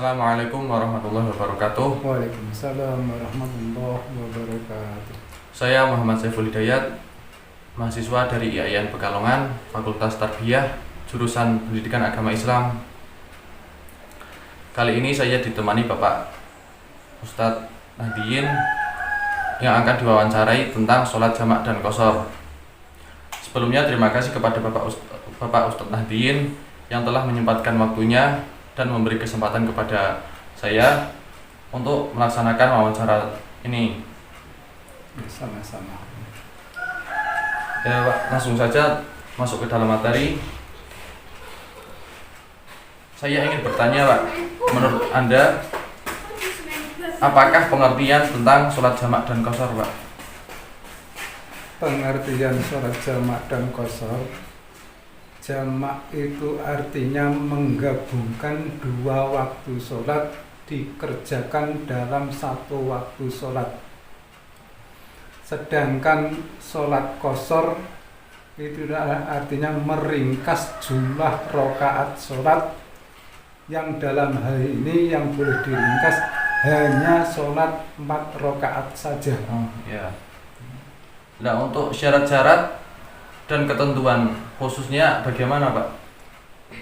Assalamualaikum warahmatullahi wabarakatuh. Waalaikumsalam warahmatullahi wabarakatuh. Saya Muhammad Saiful Hidayat, mahasiswa dari IAIN Pekalongan, Fakultas Tarbiyah, jurusan Pendidikan Agama Islam. Kali ini saya ditemani Bapak Ustadz Nahdiyin yang akan diwawancarai tentang sholat jamak dan qashar. Sebelumnya terima kasih kepada Bapak Ustadz Nahdiyin yang telah menyempatkan waktunya dan memberi kesempatan kepada saya untuk melaksanakan wawancara ini. Sama-sama. Ya Pak, langsung saja masuk ke dalam materi. Saya ingin bertanya Pak, menurut Anda apakah pengertian tentang sholat jamak dan qashar Pak? Pengertian sholat jamak dan qashar. Jamak itu artinya menggabungkan dua waktu sholat dikerjakan dalam satu waktu sholat. Sedangkan sholat qashar itu artinya meringkas jumlah rakaat sholat yang dalam hal ini yang boleh diringkas hanya sholat 4 rakaat saja. Ya. Nah, untuk syarat-syarat dan ketentuan khususnya bagaimana Pak?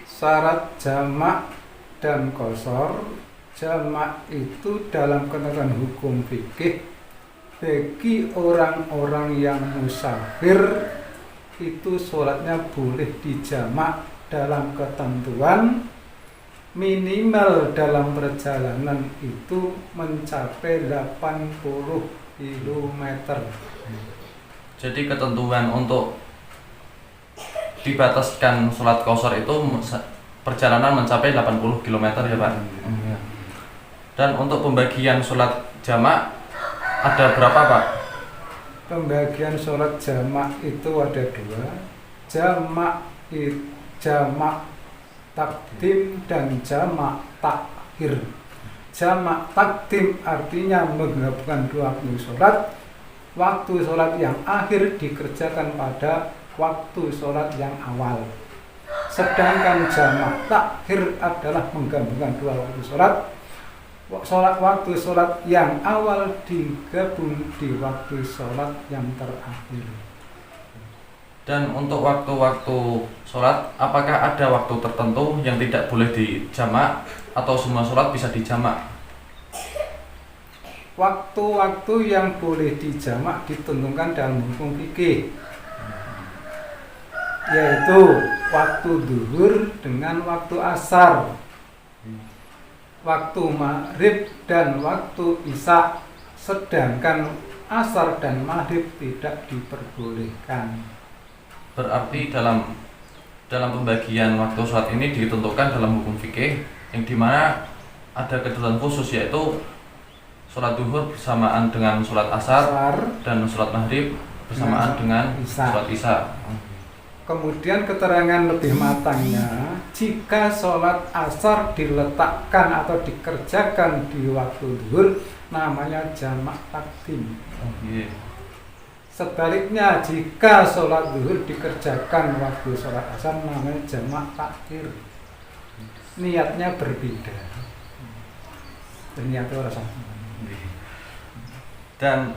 Syarat jamak dan qashar. Jamak itu dalam ketentuan hukum fikih bagi orang-orang yang musafir itu sholatnya boleh dijamak dalam ketentuan minimal dalam perjalanan itu mencapai 80 km. Jadi ketentuan untuk dibataskan sholat qashar itu perjalanan mencapai 80 km ya Pak. Dan untuk pembagian sholat jamak ada berapa Pak? Pembagian sholat jamak itu ada dua. Jamak takdim dan jamak takhir. Jamak takdim artinya menggabungkan dua waktu sholat. Waktu sholat yang akhir dikerjakan pada waktu sholat yang awal. Sedangkan jamak takhir adalah menggabungkan dua waktu sholat. Waktu sholat yang awal digabung di waktu sholat yang terakhir. Dan untuk waktu-waktu sholat, apakah ada waktu tertentu yang tidak boleh dijamak atau semua sholat bisa dijamak? Waktu-waktu yang boleh dijamak ditentukan dalam hukum fikih, yaitu waktu zuhur dengan waktu asar, waktu maghrib dan waktu isya. Sedangkan asar dan maghrib tidak diperbolehkan. Berarti dalam pembagian waktu sholat ini ditentukan dalam hukum fikih yang dimana ada ketentuan khusus, yaitu sholat zuhur bersamaan dengan sholat asar dan sholat maghrib bersamaan dengan sholat isya. Kemudian keterangan lebih matangnya, jika sholat asar diletakkan atau dikerjakan di waktu zuhur namanya jamak takdim. Sebaliknya jika sholat zuhur dikerjakan waktu sholat asar namanya jamak takhir. Niatnya berbeda. Niatnya sama. Dan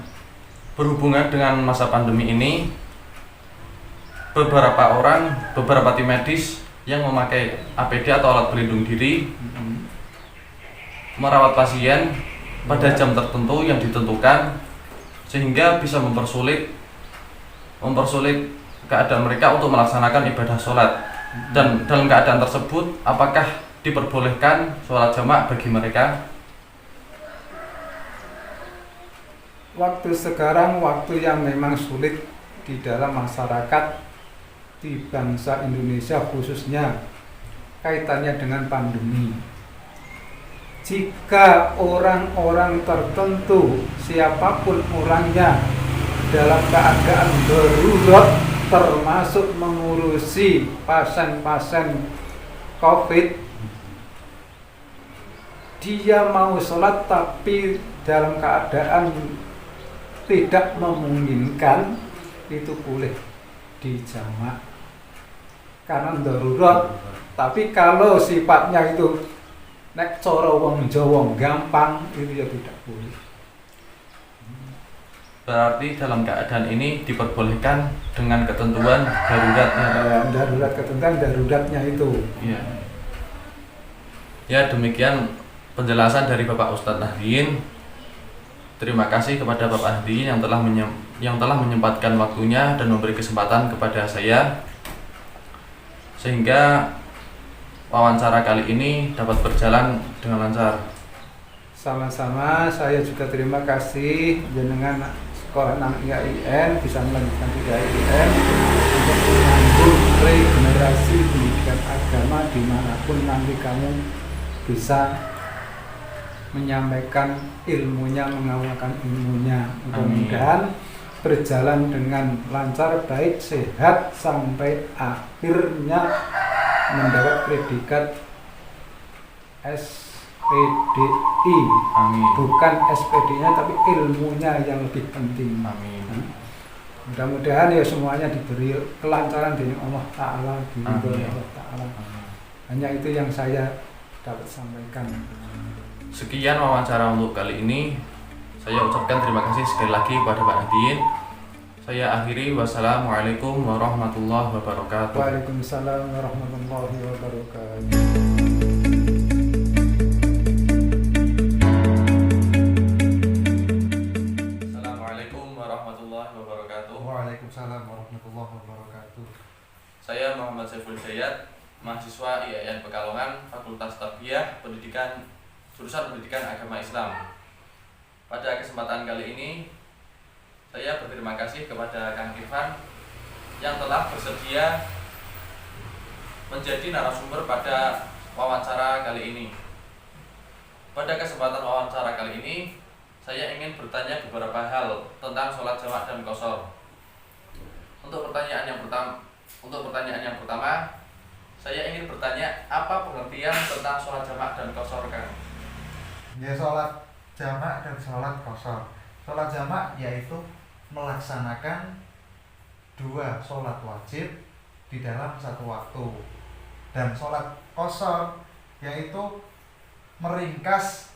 berhubungan dengan masa pandemi ini, beberapa tim medis yang memakai APD atau alat pelindung diri merawat pasien pada jam tertentu yang ditentukan, sehingga bisa mempersulit keadaan mereka untuk melaksanakan ibadah sholat. Dan dalam keadaan tersebut, apakah diperbolehkan sholat jamak bagi mereka? Waktu sekarang waktu yang memang sulit di dalam masyarakat di bangsa Indonesia khususnya kaitannya dengan pandemi. Jika orang-orang tertentu siapapun orangnya dalam keadaan darurat termasuk mengurusi pasien-pasien COVID, dia mau sholat tapi dalam keadaan tidak memungkinkan, itu boleh dijamak karena darurat. Tapi kalau sifatnya itu nek cara wong Jawa gampang itu ya tidak boleh. Berarti dalam keadaan ini diperbolehkan dengan ketentuan daruratnya. Darurat ketentuan daruratnya itu. Iya. Ya demikian penjelasan dari Bapak Ustadz Nahdiyin. Terima kasih kepada Bapak Nahdiyin yang telah menyempatkan waktunya dan memberi kesempatan kepada saya sehingga wawancara kali ini dapat berjalan dengan lancar. Sama-sama, saya juga terima kasih jenengan sekolah nang IAIN bisa melanjutkan di IAIN untuk menyambung regenerasi pendidikan agama dimanapun nanti kamu bisa menyampaikan ilmunya, mengamalkan ilmunya. Mudah-mudahan berjalan dengan lancar, baik, sehat sampai akhirnya mendapat predikat SPDI. Amin. Bukan SPD-nya tapi ilmunya yang lebih penting. Amin. Mudah-mudahan ya semuanya diberi kelancaran dari Allah Ta'ala, Amin. Allah Ta'ala. Hanya itu yang saya dapat sampaikan. Sekian wawancara untuk kali ini. Saya ucapkan terima kasih sekali lagi kepada Pak Nahdiyin. Saya akhiri. Wassalamualaikum warahmatullahi wabarakatuh. Waalaikumsalam warahmatullahi wabarakatuh. Assalamualaikum warahmatullahi wabarakatuh. Waalaikumsalam warahmatullahi wabarakatuh. Saya Muhammad Saiful Hidayat, mahasiswa IAIN Pekalongan, Fakultas Tarbiyah Jurusan Pendidikan Agama Islam. Pada kesempatan kali ini, saya berterima kasih kepada Kang Irfan yang telah bersedia menjadi narasumber pada wawancara kali ini. Pada kesempatan wawancara kali ini, saya ingin bertanya beberapa hal tentang sholat jamak dan qashar. Untuk pertanyaan yang pertama, saya ingin bertanya apa pengertian tentang sholat jamak dan qashar, Kang? Ya, sholat jamak dan sholat qashar. Sholat jamak yaitu melaksanakan dua sholat wajib di dalam satu waktu. Dan sholat qashar yaitu meringkas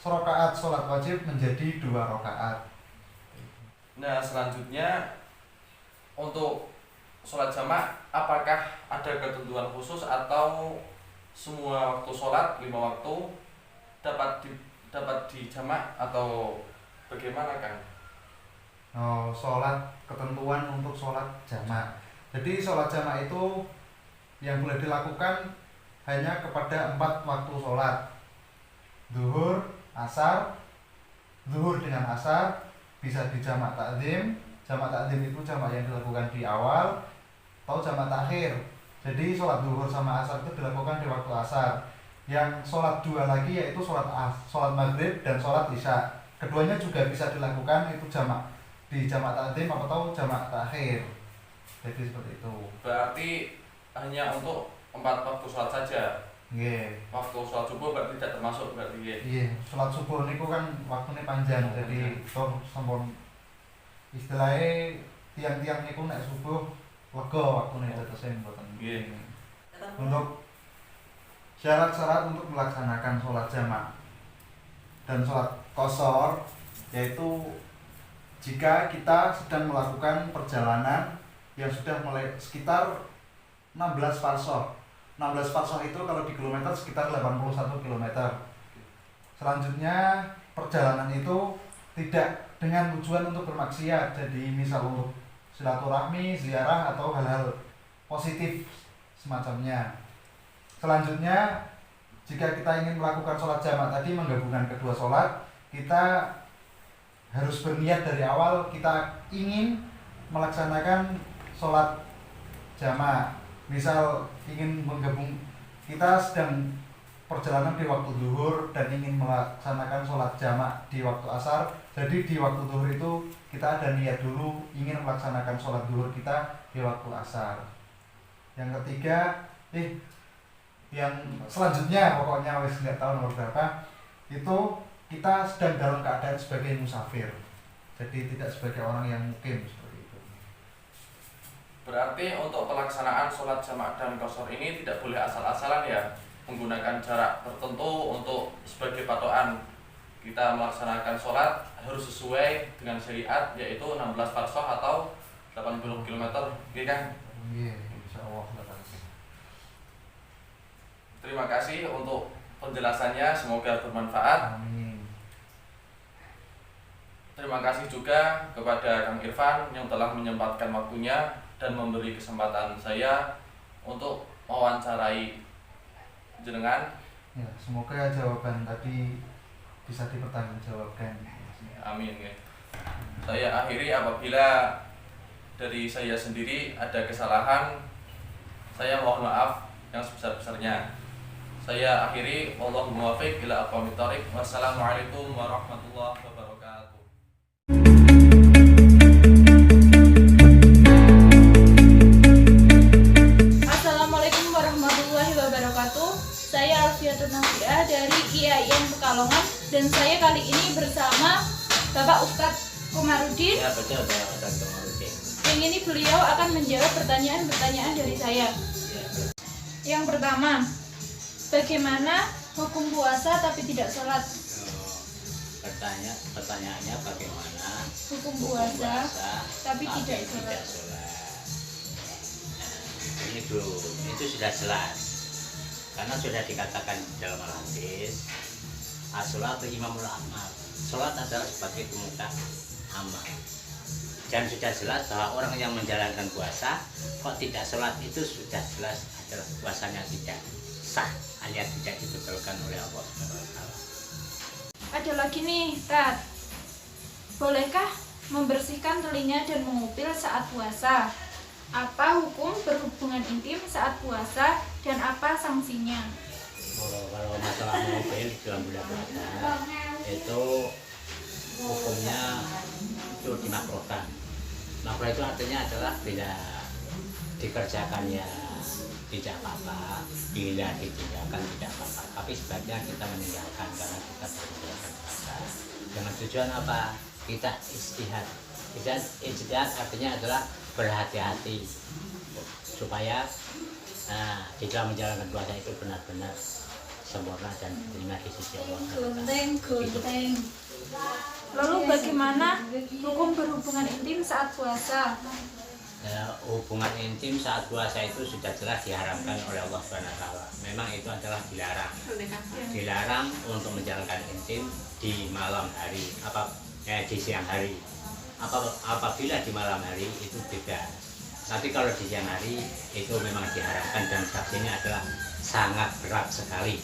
rakaat sholat wajib menjadi 2 rakaat. Nah, selanjutnya untuk sholat jamak, apakah ada ketentuan khusus atau semua waktu sholat 5 waktu dapat dijamak atau bagaimana, Kang? Sholat ketentuan untuk sholat jamak. Jadi sholat jamak itu yang boleh dilakukan hanya kepada 4 waktu sholat: zuhur, asar, zuhur dengan asar bisa dijamak takdim. Jamak takdim itu jamak yang dilakukan di awal atau jamak takhir. Jadi sholat zuhur sama asar itu dilakukan di waktu asar. Yang sholat 2 lagi yaitu sholat maghrib dan sholat isya. Keduanya juga bisa dilakukan itu jamak di jamak takdim atau jamak takhir. Jadi seperti itu. Berarti hanya untuk 4 waktu sholat saja. Nggih. Waktu sholat subuh berarti tidak termasuk berarti ya. Iya, sholat subuh niku kan waktunya panjang, jadi toh sampun istilahnya tiang-tiang niku nek subuh lega waktune tetese mboten. Nggih. Untuk syarat-syarat untuk melaksanakan sholat jamak dan sholat qashar yaitu jika kita sedang melakukan perjalanan yang sudah mulai sekitar 16 farsoh. 16 farsoh itu kalau di kilometer sekitar 81 km. Selanjutnya perjalanan itu tidak dengan tujuan untuk bermaksiat, jadi misal untuk silaturahmi, ziarah atau hal-hal positif semacamnya. Selanjutnya jika kita ingin melakukan sholat jamak tadi, menggabungkan kedua sholat, kita harus berniat dari awal kita ingin melaksanakan sholat jamak. Misal ingin menggabung, kita sedang perjalanan di waktu zuhur dan ingin melaksanakan sholat jamak di waktu asar. Jadi di waktu zuhur itu kita ada niat dulu ingin melaksanakan sholat zuhur kita di waktu asar. Yang ketiga, yang selanjutnya pokoknya wis nggak tahu nomor berapa, itu kita sedang dalam keadaan sebagai musafir. Jadi tidak sebagai orang yang mukim seperti itu. Berarti untuk pelaksanaan sholat jamak dan qashar ini tidak boleh asal-asalan ya? menggunakan jarak tertentu untuk sebagai patokan kita melaksanakan sholat harus sesuai dengan syariat, yaitu 16 farsoh atau 80 km. Oke kan? Iya, insyaallah. Terima kasih untuk penjelasannya, semoga bermanfaat. Amin. Terima kasih juga kepada Kang Irfan yang telah menyempatkan waktunya dan memberi kesempatan saya untuk mewawancarai jenengan. Ya, semoga jawaban tadi bisa dipertanggungjawabkan. Amin ya. Saya akhiri, apabila dari saya sendiri ada kesalahan, saya mohon maaf yang sebesar-besarnya. Saya akhiri, wallahu muwaffiq ila aqwamit thoriq. Wassalamualaikum warahmatullahi wabarakatuh. Assalamualaikum warahmatullahi wabarakatuh. Saya Alfiatun Nafiah dari IAIN Pekalongan, dan saya kali ini bersama Bapak Ustadz Komarudin. Ya betul, Ustadz Komarudin. Yang ini beliau akan menjawab pertanyaan-pertanyaan dari saya. Yang pertama, bagaimana hukum puasa tapi tidak sholat? Pertanyaannya bagaimana Hukum puasa tapi tidak sholat. Nah, ini dulu, itu sudah jelas. Karena sudah dikatakan dalam hadis, as-sholatu imamul amal. Sholat adalah sebagai pemuka amal. Dan sudah jelas bahwa orang yang menjalankan puasa kok tidak sholat itu sudah jelas adalah puasanya tidak sah, alias tidak dibetulkan oleh Allah SWT. Ada lagi nih, Tat. Bolehkah membersihkan telinga dan mengupil saat puasa? Apa hukum berhubungan intim saat puasa dan apa sanksinya? Kalau masalah mobil dalam bulan puasa itu hukumnya itu dimakruhkan. Makruh itu artinya adalah bila dikerjakan ya tidak apa-apa, bila ditinggalkan tidak apa-apa. Tapi sebaiknya kita meninggalkan karena kita meninggalkan puasa. Dengan tujuan apa? Kita istihad. Istihad artinya adalah berhati-hati supaya di dalam menjalankan puasa itu benar-benar sempurna dan diterima di sisi Allah. Genteng. Lalu bagaimana hukum berhubungan intim saat puasa? Hubungan intim saat puasa itu sudah jelas diharamkan oleh Allah SWT. Memang itu adalah dilarang. Dilarang untuk menjalankan intim di malam hari, di siang hari. Apabila di malam hari itu beda. Tapi kalau di siang hari itu memang diharapkan dan sanksinya adalah sangat berat sekali.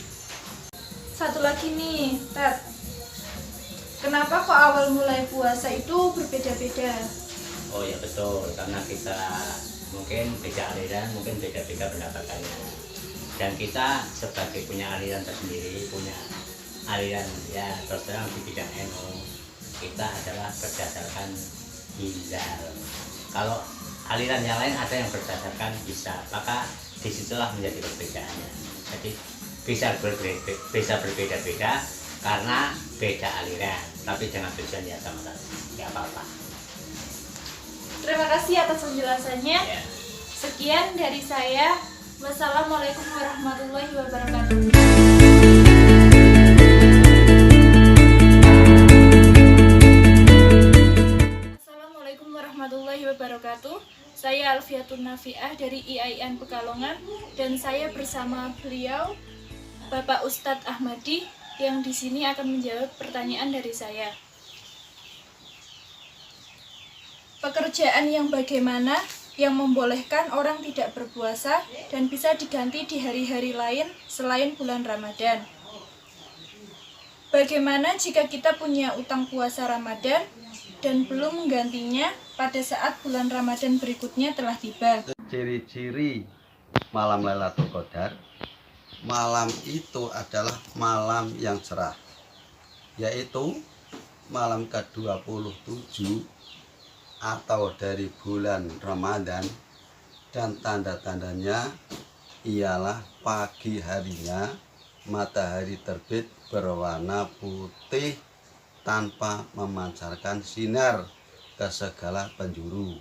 Satu lagi nih, Tat. Kenapa kok awal mulai puasa itu berbeda-beda? Oh ya betul, karena kita mungkin beda aliran, mungkin beda-beda pendapatannya. Dan kita sebagai punya aliran tersendiri, punya aliran ya terus terang di bidang NU, kita adalah berdasarkan hilal. Kalau aliran yang lain ada yang berdasarkan hisab, maka disitulah menjadi perbedaannya. Jadi bisa berbeda-beda karena beda aliran, tapi dengan tujuan yang sama saja, nggak apa-apa. Terima kasih atas penjelasannya. Ya. Sekian dari saya. Wassalamualaikum warahmatullahi wabarakatuh. Assalamualaikum warahmatullahi wabarakatuh. Saya Alfiatun Nafiah dari IAIN Pekalongan, dan saya bersama beliau Bapak Ustadz Ahmadi yang di sini akan menjawab pertanyaan dari saya. Pekerjaan yang bagaimana yang membolehkan orang tidak berpuasa dan bisa diganti di hari-hari lain selain bulan Ramadan? Bagaimana jika kita punya utang puasa Ramadan dan belum menggantinya pada saat bulan Ramadan berikutnya telah tiba? Ciri-ciri malam Lailatul Qadar, malam itu adalah malam yang cerah, yaitu malam ke-27 atau dari bulan Ramadan, dan tanda-tandanya ialah pagi harinya matahari terbit berwarna putih tanpa memancarkan sinar ke segala penjuru.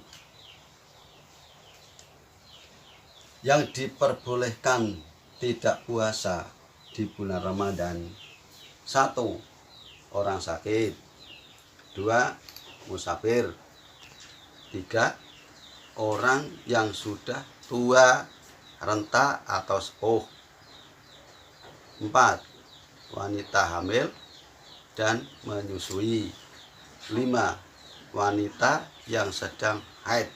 Yang diperbolehkan tidak puasa di bulan Ramadan. 1. Orang sakit. 2. Musafir. 3. Orang yang sudah tua, renta atau sepuh. 4. Wanita hamil dan menyusui. 5. Wanita yang sedang haid.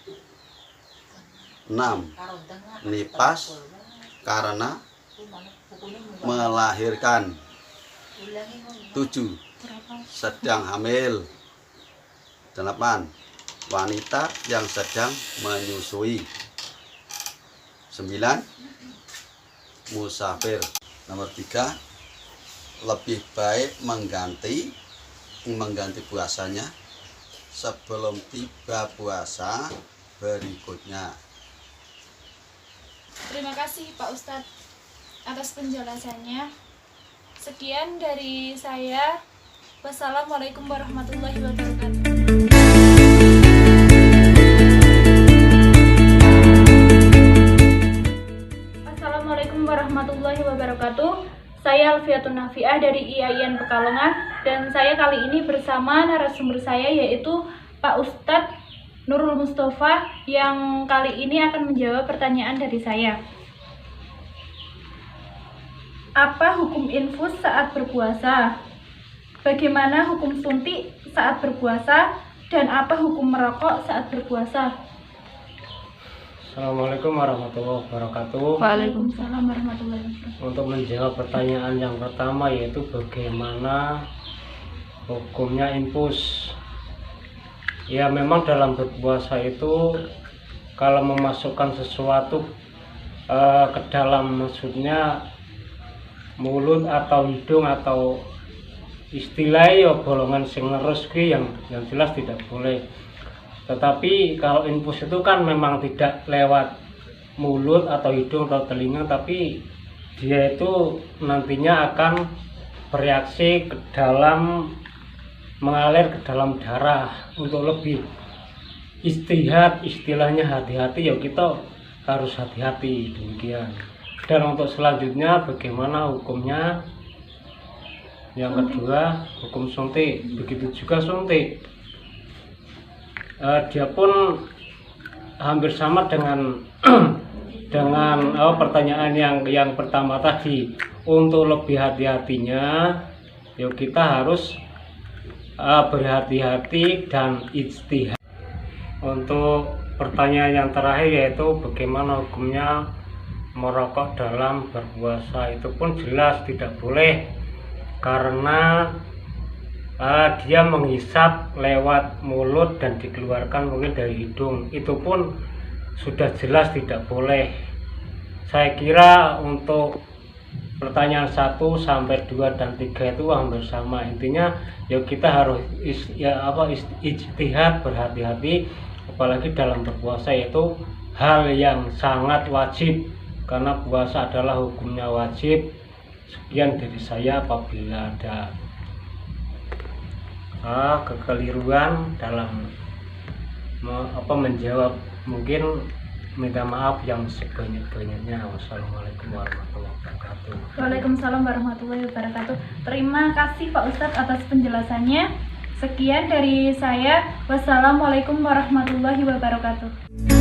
6. Nifas karena melahirkan. 7. Sedang hamil. 8. Wanita yang sedang menyusui. 9. Musafir. Nomor 3. Lebih baik mengganti puasanya sebelum tiba puasa berikutnya. Terima kasih Pak Ustadz atas penjelasannya. Sekian dari saya. Wassalamualaikum warahmatullahi wabarakatuh. Assalamualaikum warahmatullahi wabarakatuh. Saya Alfiatun Nafiah dari IAIN Pekalongan, dan saya kali ini bersama narasumber saya yaitu Pak Ustadz Nurul Mustafa yang kali ini akan menjawab pertanyaan dari saya. Apa hukum infus saat berpuasa? Bagaimana hukum suntik saat berpuasa? Dan apa hukum merokok saat berpuasa? Assalamualaikum warahmatullahi wabarakatuh. Waalaikumsalam warahmatullahi wabarakatuh. Untuk menjawab pertanyaan yang pertama, yaitu bagaimana hukumnya infus. Ya, memang dalam berpuasa itu kalau memasukkan sesuatu ke dalam, maksudnya mulut atau hidung atau istilahnya bolongan sing leres yang jelas tidak boleh. Tetapi kalau infus itu kan memang tidak lewat mulut atau hidung atau telinga, tapi dia itu nantinya akan bereaksi ke dalam, mengalir ke dalam darah. Untuk lebih istihad, istilahnya hati-hati, ya kita harus hati-hati, demikian. Dan untuk selanjutnya bagaimana hukumnya? Yang kedua, hukum suntik. Begitu juga suntik, dia pun hampir sama dengan pertanyaan yang pertama tadi. Untuk lebih hati-hatinya, ya kita harus berhati-hati dan ijtihad. Untuk pertanyaan yang terakhir, yaitu bagaimana hukumnya merokok dalam berpuasa, itu pun jelas tidak boleh, karena dia menghisap lewat mulut dan dikeluarkan mungkin dari hidung. Itu pun sudah jelas tidak boleh. Saya kira untuk pertanyaan 1 sampai 2 dan 3 itu hampir sama. Intinya ya kita harus ijtihad, berhati-hati, apalagi dalam berpuasa, yaitu hal yang sangat wajib, karena puasa adalah hukumnya wajib. Sekian dari saya. Apabila ada kekeliruan dalam menjawab, mungkin minta maaf yang sebanyak-banyaknya. Wassalamualaikum warahmatullahi wabarakatuh. Waalaikumsalam warahmatullahi wabarakatuh. Terima kasih Pak Ustadz atas penjelasannya. Sekian dari saya. Wassalamualaikum warahmatullahi wabarakatuh.